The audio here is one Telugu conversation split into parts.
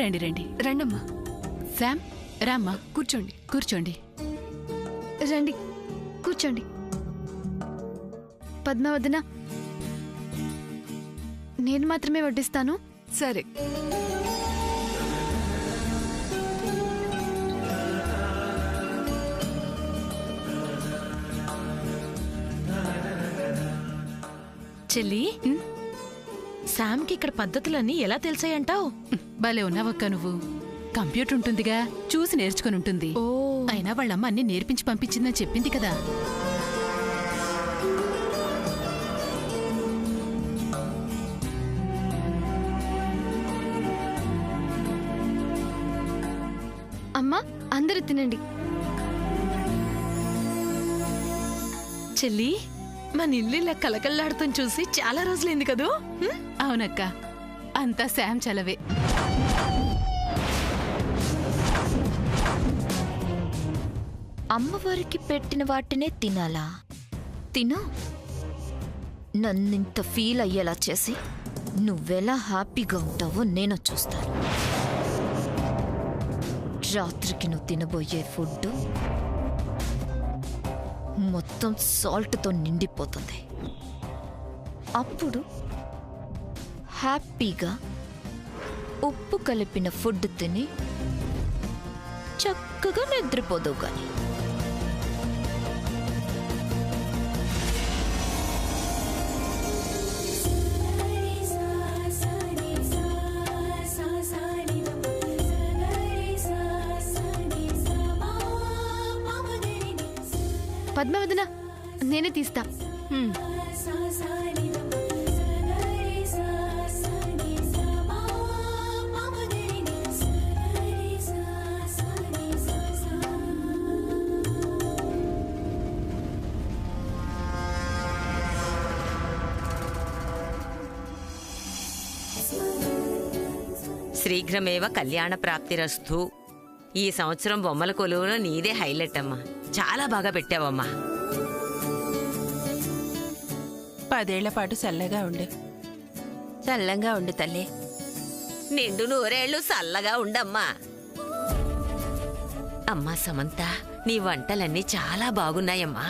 రండి రండి. రండమ్మా. శామ్ రామ్మా, కూర్చోండి. కూర్చోండి. రండి కూర్చోండి. పద్మావదన, నేను మాత్రమే వడ్డిస్తాను. సరే. చెల్లి, శామ్కి ఇక్కడ పద్ధతులన్నీ ఎలా తెలిసాయంటావు? భలే ఉన్నావక్క నువ్వు. కంప్యూటర్ ఉంటుందిగా, చూసి నేర్చుకుని ఉంటుంది. అయినా వాళ్ళమ్మ అన్ని నేర్పించి పంపించిందని చెప్పింది కదా. అమ్మా, అందరూ తినండి. చెల్లి, మన ఇల్లు ఇలా కలకల్లాడుతాం చూసి చాలా రోజులైంది కదూ? అవునక్క, అంతా శామ్ చలవే. అమ్మవారికి పెట్టిన వాటినే తినాలా? తిను. నన్నింత ఫీల్ అయ్యేలా చేసి నువ్వెలా హ్యాపీగా ఉంటావో నేను చూస్తాను. రాత్రికి నువ్వు తినబోయే ఫుడ్ మొత్తం సాల్ట్తో నిండిపోతుంది. అప్పుడు హ్యాపీగా ఉప్పు కలిపిన ఫుడ్ తిని చక్కగా నిద్రపోదావు కానీ. పద్మావదన, నేనే తీస్తా. శీఘ్రమేవ కళ్యాణ ప్రాప్తిరస్తు. ఈ సంవత్సరం బొమ్మల కొలువులో నీదే హైలైట్ అమ్మా. చాలా బాగా పెట్టావమ్మా. 10 ఏళ్ల పాటు చల్లగా ఉండు. చల్లంగా ఉండు తల్లి. నిండు 100 ఏళ్ళు చల్లగా ఉండమ్మా. అమ్మా సమంత, నీ వంటలన్నీ చాలా బాగున్నాయమ్మా.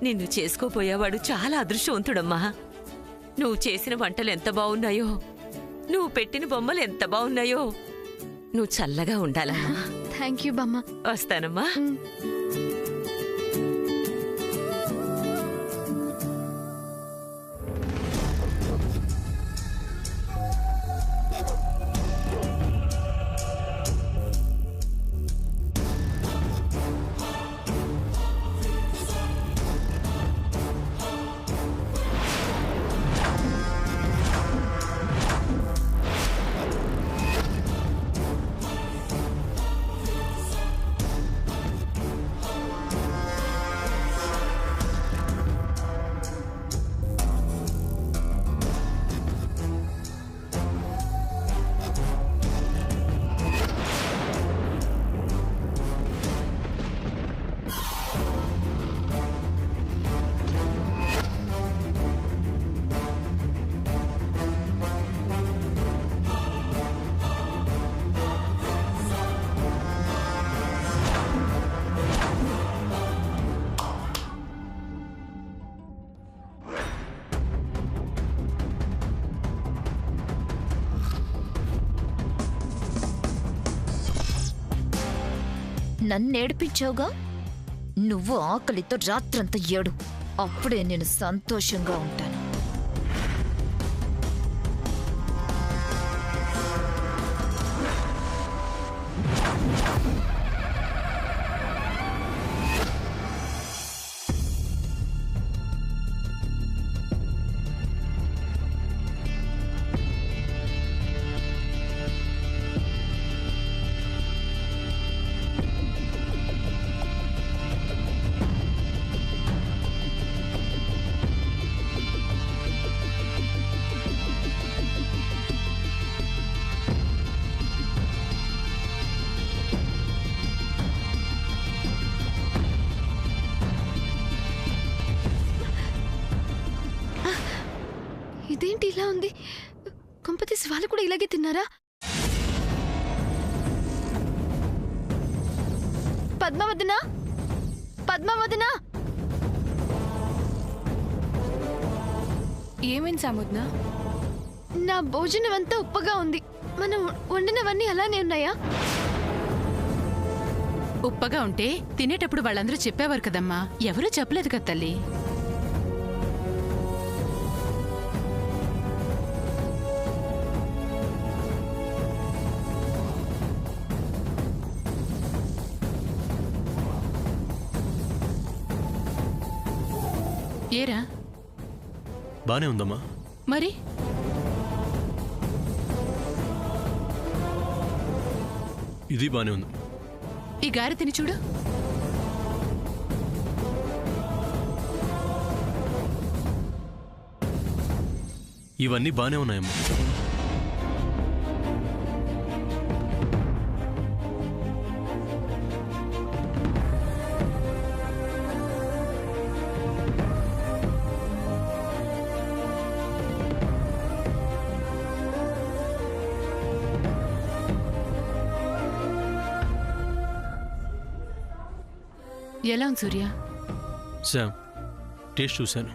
నిన్ను చేసుకోపోయేవాడు చాలా అదృష్టవంతుడమ్మా. నువ్వు చేసిన వంటలు ఎంత బాగున్నాయో, నువ్వు పెట్టిన బొమ్మలు ఎంత బాగున్నాయో. నువ్వు చల్లగా ఉండాలమ్మా. థ్యాంక్ యూ బామ్మ. వస్తానమ్మా. నన్నేడిపించావుగా, నువ్వు ఆకలితో రాత్రంతా ఏడు. అప్పుడే నేను సంతోషంగా ఉంటాను. ఇదేంటి ఇలా ఉంది? కొంపతీసి వాళ్ళు కూడా ఇలాగే తిన్నారా? పద్మవదన పద్మవదన ఏమైంది సాముద్న? నా భోజనం అంతా ఉప్పగా ఉంది. మనం వండినవన్నీ అలానే ఉన్నాయా? ఉప్పగా ఉంటే తినేటప్పుడు వాళ్ళందరూ చెప్పేవారు కదమ్మా. ఎవరూ చెప్పలేదు కదా తల్లి. ఏరా బానే ఉందమ్మా. మరి ఇది బానే ఉంది. ఈ గారి తిని చూడు. ఇవన్నీ బానే ఉన్నాయమ్మా. ఎలా ఉంది సూర్య? శామ్, టేస్ట్ చూశాను.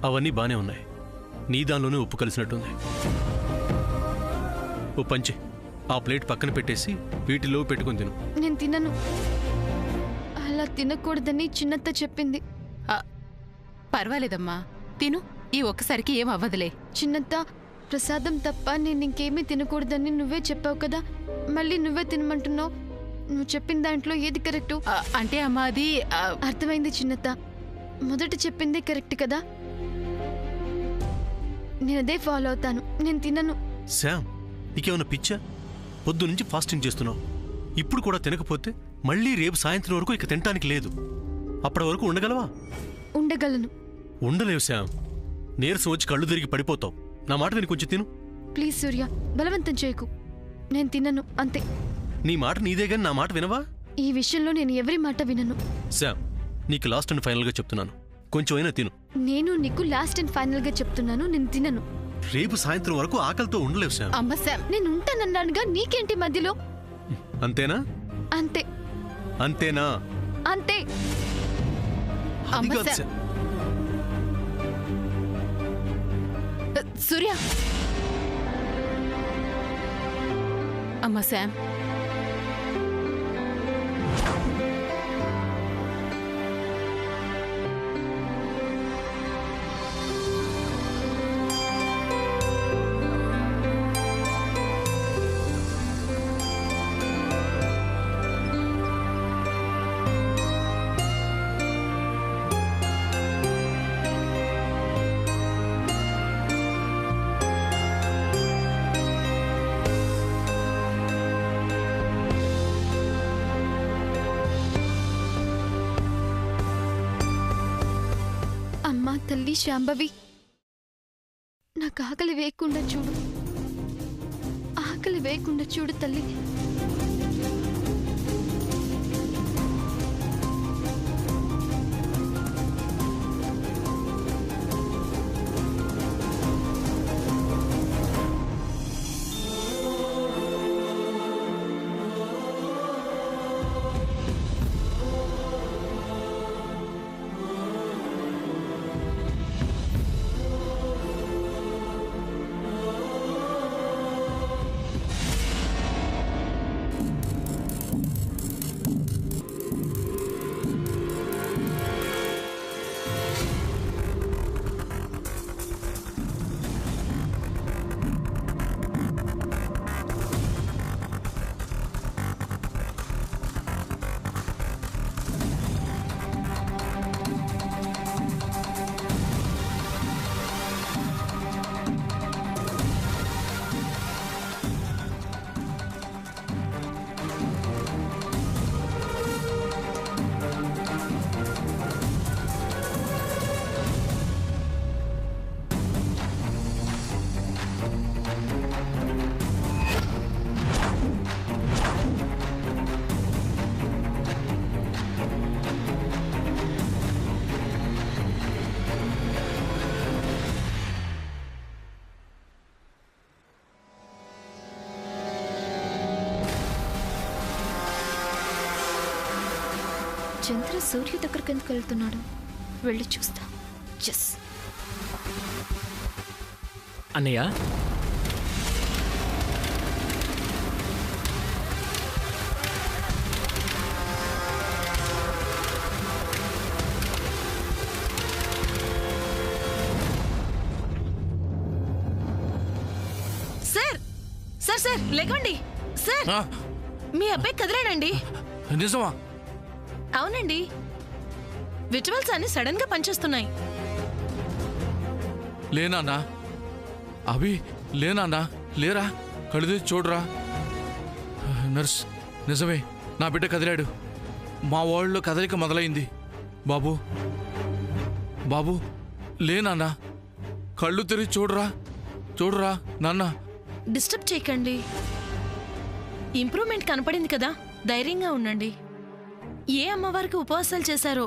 అవన్నీ బానే ఉన్నాయి. నీ దానిలోనే ఉప్పు కలిసినట్టుంది. ఓ పంచి ఆ ప్లేట్ పక్కన పెట్టేసి వీటిలో పెట్టుకుని తిను. నేను తినను. అలా తినకూడదని చిన్నత్త చెప్పింది. పర్వాలేదమ్మా, తిను. ఈ ఒక్కసారికి ఏం అవ్వదులే. చిన్నత్త, ప్రసాదం తప్ప నేను ఇంకేమీ తినకూడదని నువ్వే చెప్పావు కదా, మళ్ళీ నువ్వే తినమంటున్నావు. నువ్వు చెప్పిన దాంట్లో ఏది కరెక్టు? అంటే అమ్మా అది అర్థమైంది చిన్నత్త. మొదట చెప్పిందే కరెక్ట్ కదా, నేను అదే ఫాలో అవుతాను. నేను తినను. శామ్, నీకేమన్నా పిచ్చా? పొద్దు నుంచి ఫాస్టింగ్ చేస్తున్నావు. ఇప్పుడు కూడా తినకపోతే మళ్ళీ రేపు సాయంత్రం వరకు ఇక తినటానికి లేదు. అప్పటి వరకు ఉండగలవా? ఉండగలను. ఉండలేవు శామ్. నీరసం వచ్చి కళ్ళు తిరిగి పడిపోతావు. నా మాట విని కొంచెం తిను. ప్లీజ్ సూర్య, బలవంతం చేయకు. నేను తినను, అంతే. నీ మాట నీదే గాని నా మాట వినవా? ఈ విషయంలో నేను ఎవరి మాట వినను. శామ్, నీకు లాస్ట్ అండ్ ఫైనల్ గా చెప్తున్నాను, కొంచెం అయినా తిను. నేను నీకు లాస్ట్ అండ్ ఫైనల్ గా చెప్తున్నాను, నేను తినను. రేపు సాయంత్రం వరకు ఆకలితో ఉండలేవు శామ్. అమ్మ శామ్, నేను ఉంటానన్నానుగా, నీకేంటి మధ్యలో? అంతేనా? అంతే. అంతేనా? అంతే. అది అమ్మ కాదు శామ్. శామ్. సూర్య. అమ్మ శామ్, అమ్మా తల్లి శాంభవి, నాకు ఆకలి వేయకుండా చూడు. ఆకలి వేయకుండా చూడు తల్లి. చంద్ర సూర్య దగ్గరికి ఎందుకు వెళ్తున్నాడు? వెళ్ళి చూస్తా. ఎస్. అన్నయ్య, సార్ సార్ సార్ లేకండి సార్. మీ అబ్బాయి కదిలాడండి. నిజమా? అవునండి, విజువల్స్ అన్ని సడన్ గా పనిచేస్తున్నాయి. లేనా అవి? లేనా? లేరా? కళ్ళు తీసి చూడరా. నర్స్, నిజమే, నా బిడ్డ కదిలాడు. మా వాళ్ళలో కదలిక మొదలైంది. బాబు బాబు, లేనా? కళ్ళు తెరిచి చూడరా నాన్న. డిస్టర్బ్ చేయకండి. ఇంప్రూవ్మెంట్ కనపడింది కదా, ధైర్యంగా ఉండండి. ఏ అమ్మవారికి ఉపవాసాలు చేశారో,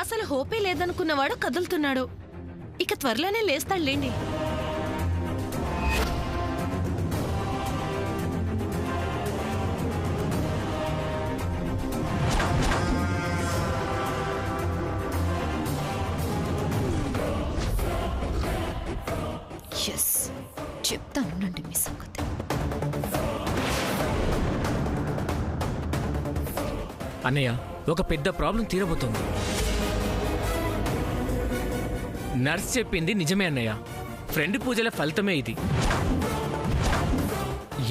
అసలు హోపే లేదనుకున్నవాడు కదులుతున్నాడు. ఇక త్వరలోనే లేస్తాడులేండి. ఎస్, చెప్తానుండండి మీ సంగతి. అన్నయ్య, ఒక పెద్ద ప్రాబ్లం తీరబోతోంది. నర్స్ చెప్పింది నిజమే అన్నయ్య. ఫ్రెండ్ పూజల ఫలితమే ఇది.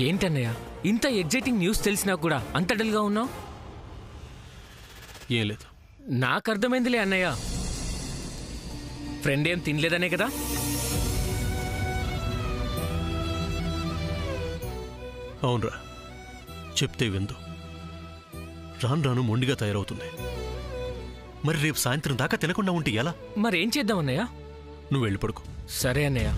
ఏంటన్నయ్య, ఇంత ఎగ్జైటింగ్ న్యూస్ తెలిసినా కూడా అంత డల్గా ఉన్నావు? ఏం లేదు. నాకు అర్థమైందిలే అన్నయ్య. ఫ్రెండ్ ఏం తినలేదనే కదా? అవునరా, చెప్తే విందు. రాను మొండిగా తయారవుతుంది. మరి రేపు సాయంత్రం దాకా తినకుండా ఉంటే ఎలా? మరేం చేద్దాం అన్నయ్య? నువ్వు వెళ్ళి పడుకో. సరే అన్నయ్య.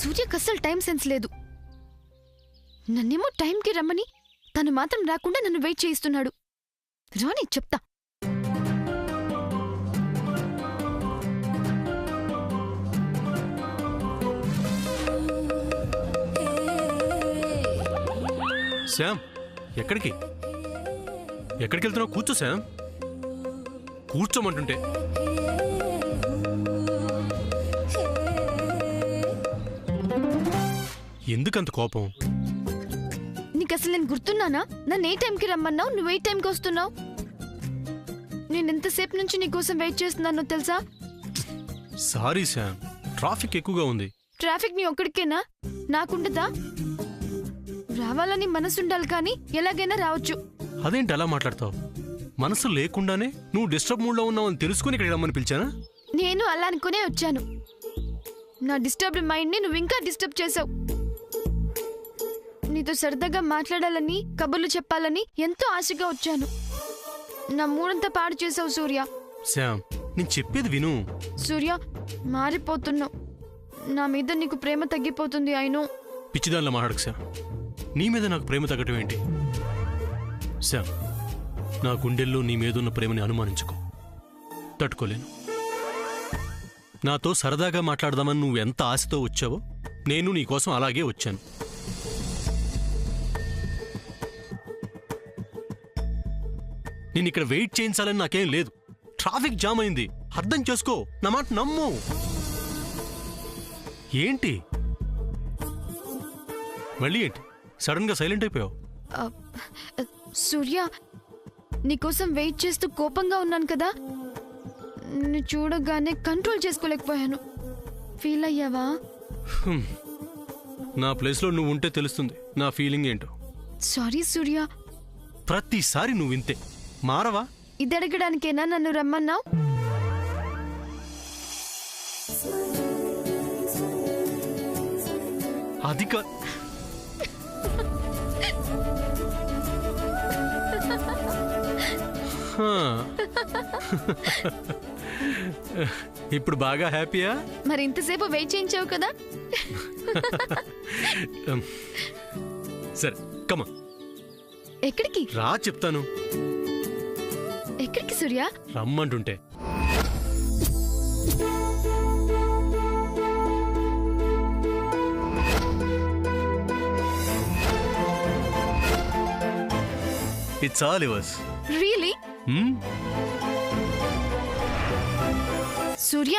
సూర్యకి అస్సలు టైం సెన్స్ లేదు. నన్నేమో టైంకి రమ్మని, తను మాత్రం రాకుండా నన్ను వెయిట్ చేయిస్తున్నాడు. రాని చెప్తా. శ్యామ్, ఎక్కడికి వెళ్తున్నావు? కూర్చో శ్యామ్, కూర్చోమంటుంటే. ఎందుకంత కోపం? నీకు అసలు నేను గుర్తున్నానా? నన్ను ఏ టైంకి రమ్మన్నావు, నువ్వు ఏ టైంకి వస్తున్నావు? నేను ఎంతసేపు నుంచి నీకోసం వెయిట్ చేస్తున్నానో తెలుసా? సారీ శ్యామ్, ట్రాఫిక్ ఎక్కువగా ఉంది. ట్రాఫిక్ నీ ఒక్కడికేనా? నాకుండదా? రావాలని మనసుండాలి కానీ ఎలాగైనా రావచ్చు. అదేంటి అలా మాట్లాడతావు? మనసు లేకుండానే నువ్వు డిస్టర్బ్ మూడ్లో ఉన్నావని తెలుసుకుని ఇక్కడికి రమ్మని పిలిచానా? నేను అలా అనుకునే వచ్చాను. నా డిస్టర్బ్డ్ మైండ్ని నువ్వు ఇంకా డిస్టర్బ్ చేసావు. నీతో సరదాగా మాట్లాడాలని, కబుర్లు చెప్పాలని ఎంతో ఆశగా వచ్చాను. నా మూడంతా పాడు చేసావు సూర్య. శ్యామ్, నేను చెప్పేది విను. సూర్య, మారిపోతున్నావు. నా మీద నీకు ప్రేమ తగ్గిపోతుంది. అయినో పిచ్చిదానిలో మాట్లాడకు శ్యామ్. నీ మీద నాకు ప్రేమ తగ్గటం ఏంటి? శ్యామ్, నా గుండెల్లో నీ మీదున్న ప్రేమని అనుమానించుకో. తట్టుకోలేను. నాతో సరదాగా మాట్లాడదామని నువ్వు ఎంత ఆశతో వచ్చావో నేను నీకోసం అలాగే వచ్చాను. నేను ఇక్కడ వెయిట్ చేయించాలని నాకేం లేదు. ట్రాఫిక్ జామ్ అయింది. అర్థం చేసుకో, నా మాట నమ్ము. ఏంటి మళ్ళీ ఏంటి సడన్ గా సైలెంట్ అయిపోయావు? సూర్య, నీకోసం వెయిట్ చేస్తూ కోపంగా ఉన్నాను కదా, నిన్ను చూడగానే కంట్రోల్ చేసుకోలేకపోయాను. ఫీల్ అయ్యావా? నా ప్లేస్లో నువ్వు ఉంటే తెలుస్తుంది నా ఫీలింగ్ ఏంటో. సారీ సూర్య. ప్రతిసారి నువ్వు ఇంతే, మారవా? ఇది అడగడానికేనా నన్ను రమ్మన్నావు? అది ఇప్పుడు బాగా హ్యాపీయా? మరి ఇంతసేపు వెయిట్ చేయించావు కదా. సరే కమా. ఎక్కడికి రా చెప్తాను. ఎక్కడికి సూర్య? రమ్మంటుంటే. It's all yours. Really? Surya,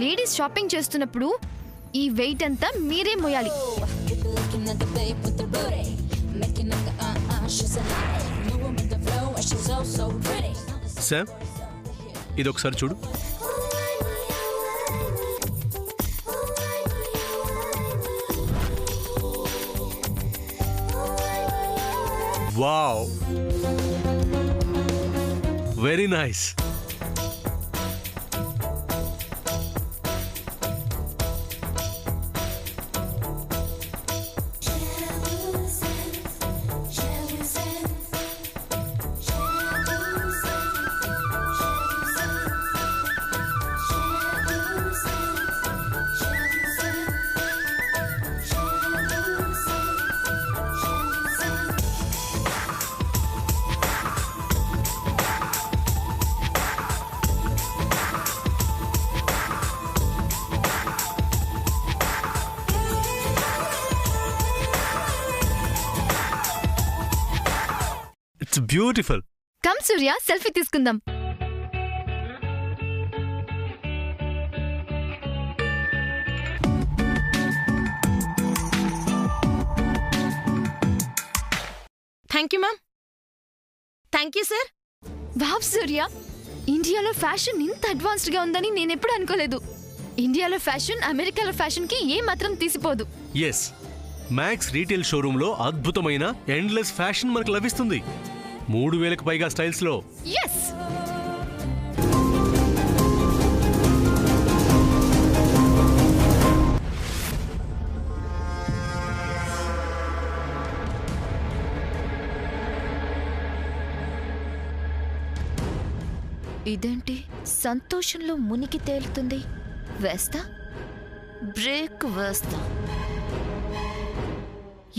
ladies shopping చేస్తున్నప్పుడు ఈ వెయిట్ అంతా మీరే మోయాలి. సామ్, ఇది ఒకసారి చూడు. Wow, very nice. It's beautiful. Come Surya, selfie తీసుకుందాం. Thank you ma'am. Thank you sir. Wow Surya, ఇండియాలో ఫ్యాషన్ ఇంత అడ్వాన్స్డ్ గా ఉందని నేనెప్పుడు అనుకోలేదు. ఇండియాలో ఫ్యాషన్ అమెరికాలో ఫ్యాషన్ కి ఏ మాత్రం తీసిపోదు. ఎస్, మ్యాక్స్ రీటైల్ షోరూమ్ లో అద్భుతమైన ఎండ్లెస్ ఫ్యాషన్ మనకు లభిస్తుంది. 3000కు పైగా స్టైల్స్ లో. ఎస్, ఇదేంటి సంతోషంలో మునిగి తేలుతుంది? వేస్తా, బ్రేక్ వేస్తా.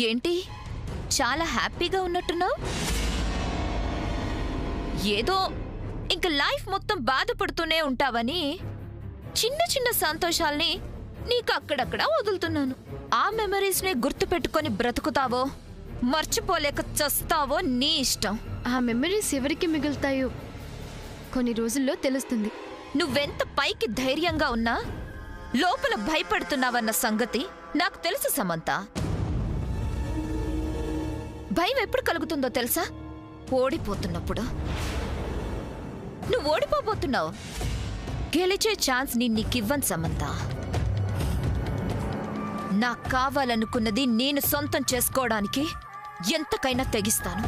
ఏంటి చాలా హ్యాపీగా ఉన్నట్టున్నావు? ఏదో ఇంక లైఫ్ మొత్తం బాధపడుతూనే ఉంటావని చిన్న చిన్న సంతోషాల్ని నీకు అక్కడక్కడ వదులుతున్నాను. ఆ మెమరీస్ ని గుర్తు పెట్టుకొని బ్రతుకుతావో మర్చిపోలేక చస్తావో నీ ఇష్టం. ఆ మెమరీస్ ఎవరికి మిగులుతాయో కొన్ని రోజుల్లో తెలుస్తుంది. నువ్వెంత పైకి ధైర్యంగా ఉన్నా లోపల భయపడుతున్నావన్న సంగతి నాకు తెలుసు సమంత. భయం ఎప్పుడు కలుగుతుందో తెలుసా? ఓడిపోతున్నప్పుడు. నువ్వు ఓడిపోబోతున్నావు. గెలిచే ఛాన్స్ నీకివ్వను సమంత. నాకు కావాలనుకున్నది నేను సొంతం చేసుకోవడానికి ఎంతకైనా తెగిస్తాను.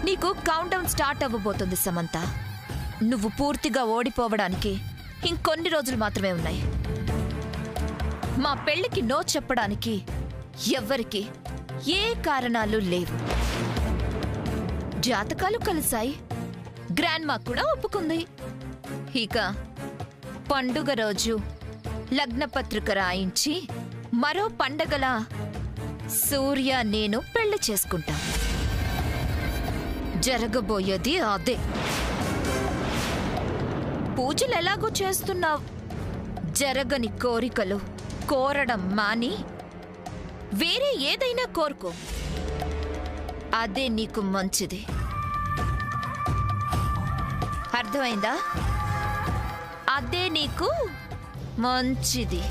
నీకు కౌంట్ డౌన్ స్టార్ట్ అవ్వబోతుంది సమంత. నువ్వు పూర్తిగా ఓడిపోవడానికి ఇంకొన్ని రోజులు మాత్రమే ఉన్నాయి. మా పెళ్లికి నో చెప్పడానికి ఎవ్వరికి ఏ కారణాలు లేవు. జాతకాలు కలిశాయి, గ్రాండ్ మా కూడా ఒప్పుకుంది. ఇక పండుగ రోజు లగ్నపత్రిక రాయించి మరో పండగలా సూర్య నేను పెళ్లి చేసుకుంటాం. జరగబోయేది అదే. పూజలు ఎలాగో చేస్తున్నావు. జరగని కోరికలు కోరడం మాని వేరే ఏదైనా కోరుకో. అదే నీకు మంచిది. అర్థమైందా? అదే నీకు మంచిది.